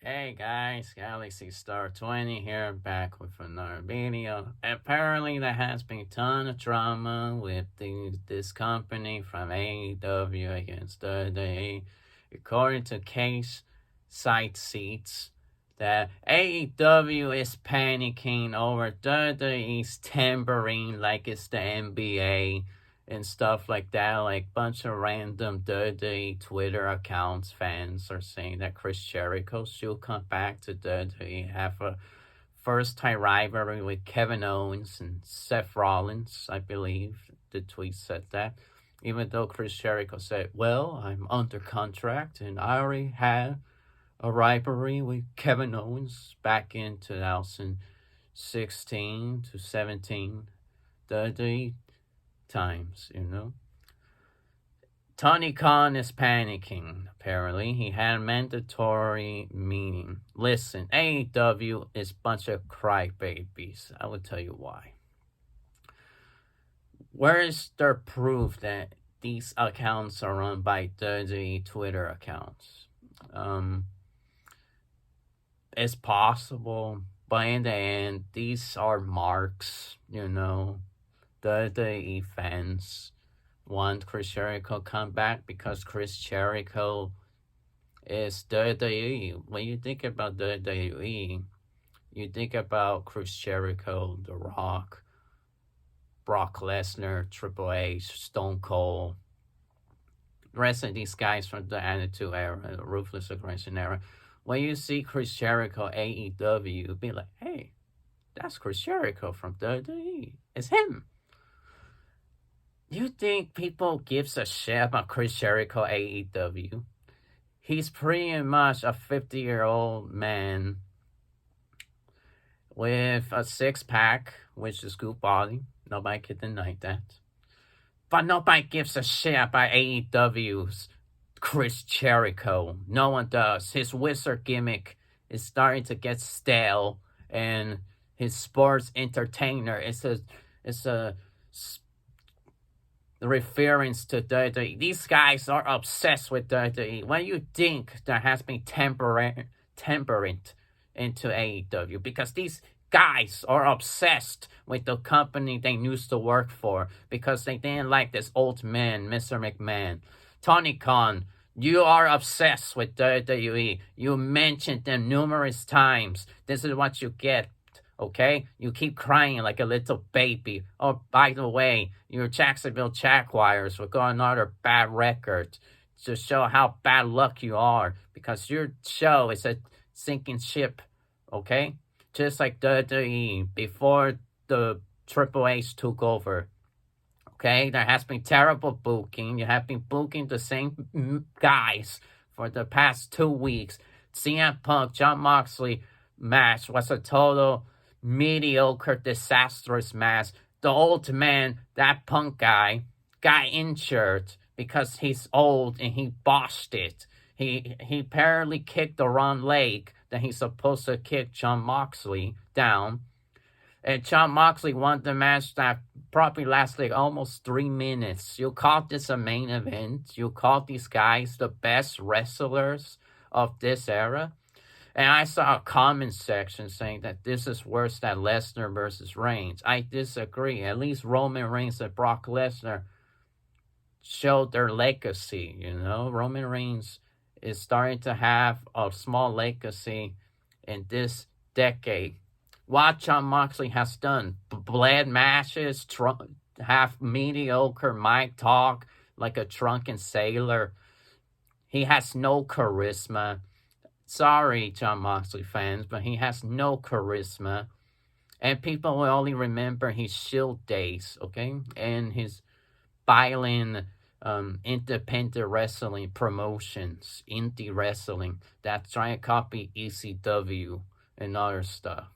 Hey guys, Galaxy Star 20 here, back with another video. Apparently there has been a ton of drama with this company from AEW against WWE. According to Case Site Seats, that AEW is panicking over WWE's tampering like it's the NBA and stuff like that. Like bunch of random dirty Twitter accounts fans are saying that Chris Jericho should come back to WWE, have a first time rivalry with Kevin Owens and Seth Rollins. I believe the tweet said that. Even though Chris Jericho said, "Well, I'm under contract and I already had a rivalry with Kevin Owens back in 2016 to 17, the times. Tony Khan is panicking, apparently. He had a mandatory meeting. Listen, AEW is a bunch of crybabies. I will tell you why. Where is their proof that these accounts are run by dirty Twitter accounts? It's possible, but in the end, these are marks. The fans want Chris Jericho come back because Chris Jericho is WWE. When you think about WWE, you think about Chris Jericho, The Rock, Brock Lesnar, Triple H, Stone Cold. The rest of these guys from the Attitude Era, the Ruthless Aggression Era. When you see Chris Jericho AEW, you'll be like, hey, that's Chris Jericho from WWE. It's him. You think people gives a shit about Chris Jericho AEW? He's pretty much a 50-year-old man with a six-pack, which is good body. Nobody can deny that. But nobody gives a shit about AEW's Chris Jericho. No one does. His wizard gimmick is starting to get stale, and his sports entertainer is a reference to WWE. These guys are obsessed with WWE. When you think there has been tampering into AEW, because these guys are obsessed with the company they used to work for because they didn't like this old man, Mr. McMahon. Tony Khan, you are obsessed with WWE. You mentioned them numerous times. This is what you get. Okay? You keep crying like a little baby. Oh, by the way, your Jacksonville Jaguars will go another bad record to show how bad luck you are because your show is a sinking ship. Okay? Just like WWE before the Triple H took over. Okay? There has been terrible booking. You have been booking the same guys for the past 2 weeks. CM Punk, Jon Moxley match was a total mediocre, disastrous match. The old man, that Punk guy, got injured because he's old and he botched it. He apparently kicked the wrong leg that he's supposed to kick Jon Moxley down. And Jon Moxley won the match that probably lasted almost 3 minutes. You call this a main event? You call these guys the best wrestlers of this era? And I saw a comment section saying that this is worse than Lesnar versus Reigns. I disagree. At least Roman Reigns and Brock Lesnar showed their legacy, Roman Reigns is starting to have a small legacy in this decade. What Jon Moxley has done, bled matches, have mediocre mic talk like a drunken sailor. He has no charisma. Sorry, Jon Moxley fans, but he has no charisma. And people will only remember his Shield days, okay? And his violent independent wrestling promotions, indie wrestling, that try to copy ECW and other stuff.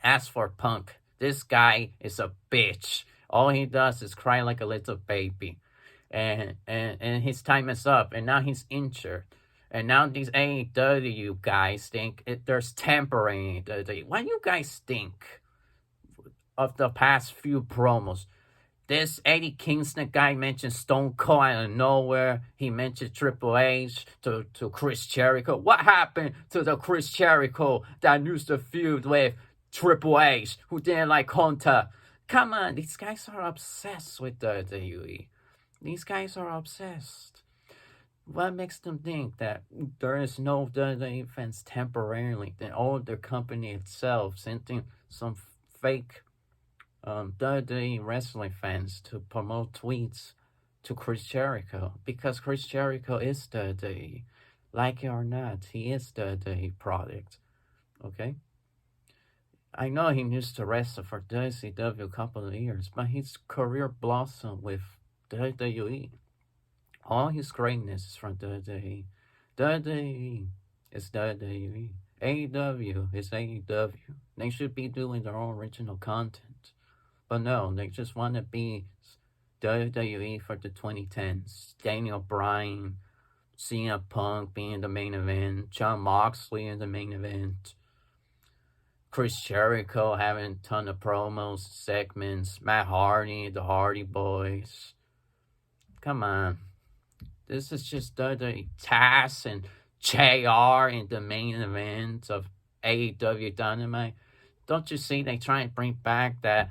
As for Punk, this guy is a bitch. All he does is cry like a little baby. And his time is up, and now he's injured. And now these AEW guys think there's tampering. What do you guys think of the past few promos? This Eddie Kingston guy mentioned Stone Cold out of nowhere. He mentioned Triple H to Chris Jericho. What happened to the Chris Jericho that used to feud with Triple H, who didn't like Hunter? Come on, these guys are obsessed with WWE. These guys are obsessed. What makes them think that there is no WWE fans temporarily? Then all their company itself sending some fake WWE wrestling fans to promote tweets to Chris Jericho, because Chris Jericho is WWE. Like it or not, he is the WWE product. Okay? I know he used to wrestle for WCW a couple of years, but his career blossomed with WWE. All his greatness is from WWE. WWE is WWE. AEW is AEW. They should be doing their own original content. But no, they just want to be WWE for the 2010s. Daniel Bryan, CM Punk being the main event, Jon Moxley in the main event, Chris Jericho having a ton of promos, segments, Matt Hardy, the Hardy Boys. Come on. This is just the Taz and JR in the main event of AEW Dynamite. Don't you see they try and bring back that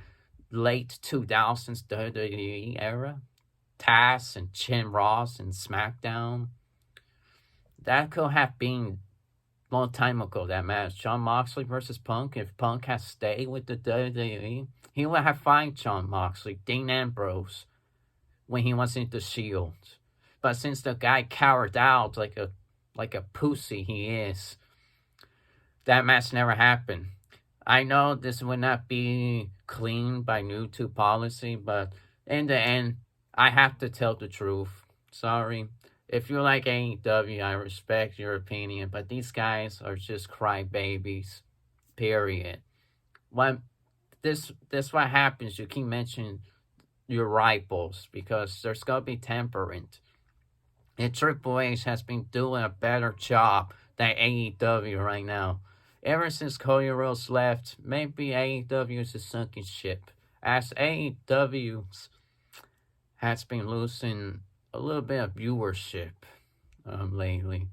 late 2000s WWE era? Taz and Jim Ross and SmackDown. That could have been a long time ago, that match. Jon Moxley versus Punk. If Punk had stayed with the WWE, he would have fought Jon Moxley, Dean Ambrose, when he was in the Shield. But since the guy cowered out like a pussy he is, that match never happened. I know this would not be clean by YouTube policy, but in the end, I have to tell the truth. Sorry. If you like AEW, I respect your opinion, but these guys are just crybabies. Period. When this what happens, you keep mentioning your rivals because there's gonna be temperament. And Triple H has been doing a better job than AEW right now. Ever since Cody Rhodes left, maybe AEW is a sunken ship, as AEW has been losing a little bit of viewership lately.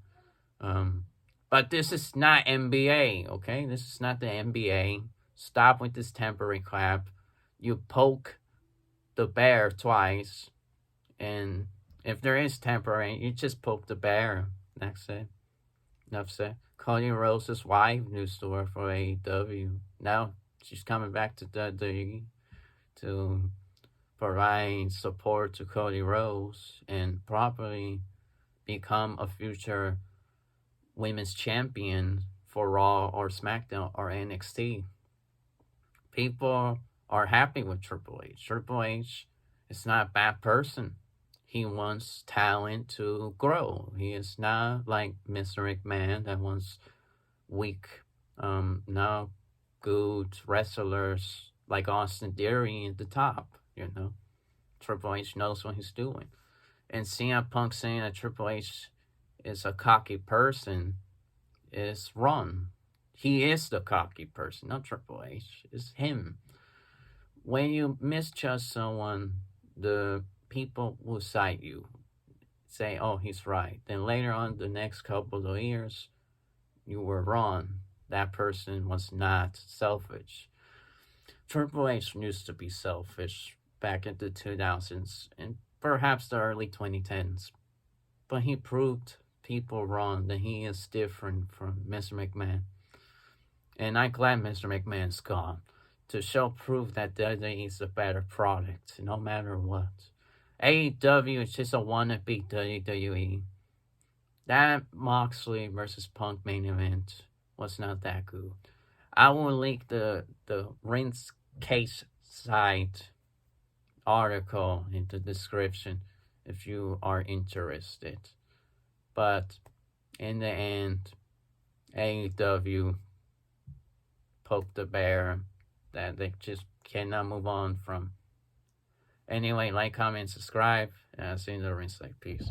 But this is not NBA, okay? This is not the NBA. Stop with this tempering clap. You poke the bear twice, and if there is tempering, you just poke the bear. That's it. Enough said. Cody Rhodes' wife used to work for AEW. Now she's coming back to WWE to provide support to Cody Rhodes and probably become a future women's champion for Raw or SmackDown or NXT. People are happy with Triple H. Triple H is not a bad person. He wants talent to grow. He is not like Mr. McMahon that wants weak, not good wrestlers like Austin Theory at the top, Triple H knows what he's doing. And CM Punk saying that Triple H is a cocky person is wrong. He is the cocky person, not Triple H. It's him. When you misjudge someone, the people will cite you, say, oh, he's right. Then later on, the next couple of years, you were wrong. That person was not selfish. Triple H used to be selfish back in the 2000s and perhaps the early 2010s. But he proved people wrong that he is different from Mr. McMahon. And I'm glad Mr. McMahon's gone to show proof that WWE is a better product, no matter what. AEW is just a wannabe WWE. That Moxley versus Punk main event was not that good. I will link the Rince Case site article in the description if you are interested. But in the end, AEW poked the bear that they just cannot move on from. Anyway, like, comment, subscribe, and I'll see you in the rinse. Peace.